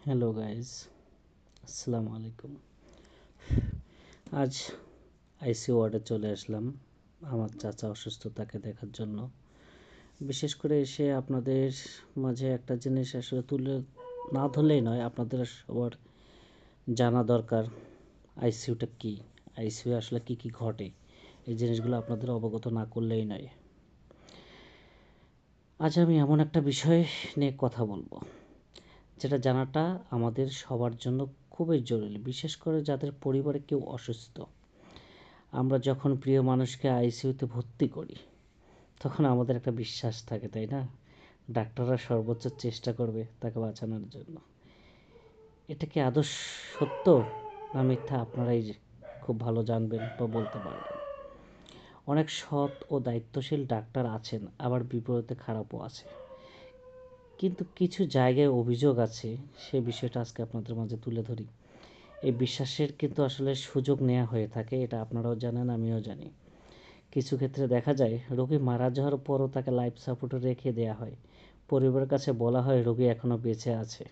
Hello guys, আসসালামু আলাইকুম। আজ আইসিইউ ওয়ার্ডে চলে আসলাম আমার চাচা অসুস্থ, তাকে দেখার জন্য। বিশেষ করে এসে আপনাদের মাঝে একটা জিনিস আসলে তুলে না ধরলেই নয়, আপনাদের সবার জানা দরকার আইসিইউটা কী, আইসিইউ আসলে কী কী ঘটে, এই জিনিসগুলো আপনাদের অবগত না করলেই নয়। আজ আমি এমন একটা বিষয় নিয়ে কথা বলবো যেটা জানাটা আমাদের সবার জন্য খুবই জরুরি, বিশেষ করে যাদের পরিবারে কেউ অসুস্থ। আমরা যখন প্রিয় মানুষকে আইসিইউতে ভর্তি করি তখন আমাদের একটা বিশ্বাস থাকে, তাই না? ডাক্তাররা সর্বোচ্চ চেষ্টা করবে তাকে বাঁচানোর জন্য। এটা কি আদৌ সত্য না মিথ্যা, আপনারাই খুব ভালো জানবেন বা বলতে পারবেন। অনেক সৎ ও দায়িত্বশীল ডাক্তার আছেন, আবার বিপরীতে খারাপও আছে। কিন্তু কিছু জায়গায় অভিযোগ আছে, সে বিষয়টা আজকে আপনাদের মাঝে তুলে ধরি। এই বিশ্বাসের কিন্তু আসলে সুযোগ নেওয়া হয়ে থাকে, এটা আপনারাও জানেন, আমিও জানি। কিছু ক্ষেত্রে দেখা যায় রোগী মারা যাওয়ার পরও তাকে লাইফ সাপোর্টে রেখে দেওয়া হয়। পরিবারের কাছে বলা হয় রোগী এখনও বেঁচে আছে,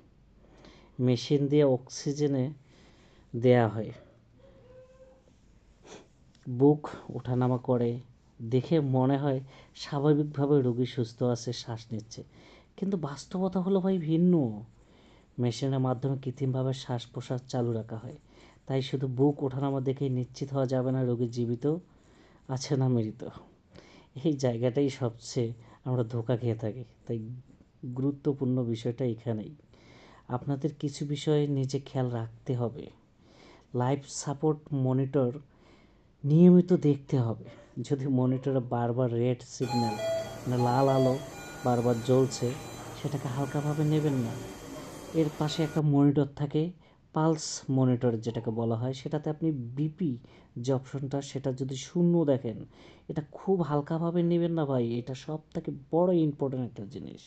মেশিন দিয়ে অক্সিজেনে দেয়া হয়, বুক ওঠানামা করে, দেখে মনে হয় স্বাভাবিকভাবে রোগী সুস্থ আছে, শ্বাস নিচ্ছে। কিন্তু বাস্তবতা হলো ভাই ভিন্ন। মেশিনের মাধ্যমে কৃত্রিমভাবে শ্বাস প্রশ্বাস চালু রাখা হয়, তাই শুধু বুক ওঠানামা দেখেই নিশ্চিত হওয়া যাবে না রোগী জীবিত আছে না মৃত। এই জায়গাটাই সবচেয়ে আমরা ধোঁকা খেয়ে থাকি। তাই গুরুত্বপূর্ণ বিষয়টা এখানেই। আপনাদের কিছু বিষয়ে নিজে খেয়াল রাখতে হবে। লাইফ সাপোর্ট মনিটর নিয়মিত দেখতে হবে। যদি মনিটরে বারবার রেড সিগন্যাল মানে লাল আলো বারবার জ্বলছে, সেটাকে হালকাভাবে নেবেন না। এর পাশে একটা মনিটর থাকে, পালস মনিটর যেটাকে বলা হয়, সেটাতে আপনি বিপি যে অপশনটা, সেটা যদি শূন্য দেখেন, এটা খুব হালকাভাবে নেবেন না ভাই। এটা সব থেকে বড় ইম্পর্ট্যান্ট একটা জিনিস।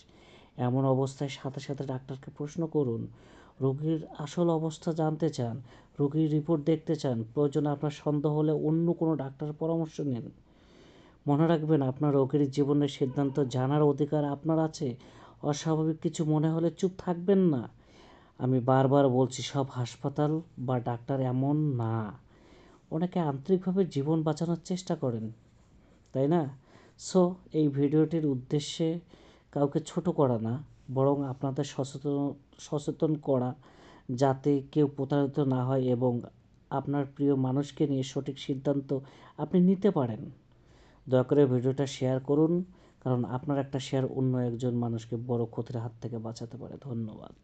এমন অবস্থায় সাথে সাথে ডাক্তারকে প্রশ্ন করুন। রোগীর আসল অবস্থা জানতে চান, রোগীর রিপোর্ট দেখতে চান, প্রয়োজনে আপনার সন্দেহ হলে অন্য কোনো ডাক্তারের পরামর্শ নিন। মনে রাখবেন, আপনার রোগীর জীবনের সিদ্ধান্ত জানার অধিকার আপনার আছে। অস্বাভাবিক কিছু মনে হলে চুপ থাকবেন না। আমি বারবার বলছি, সব হাসপাতাল বা ডাক্তার এমন না। অনেকে আন্তরিকভাবে জীবন বাঁচানোর চেষ্টা করেন, তাই না? সো এই ভিডিওটির উদ্দেশ্যে কাউকে ছোট করা না, বরং আপনাদের সচেতন করা, যাতে কেউ প্রতারিত না হয় এবং আপনার প্রিয় মানুষকে নিয়ে সঠিক সিদ্ধান্ত আপনি নিতে পারেন। দয়া করে ভিডিওটা শেয়ার করুন, কারণ আপনার একটা শেয়ার অন্য একজন মানুষকে বড় ক্ষতির হাত থেকে বাঁচাতে পারে। ধন্যবাদ।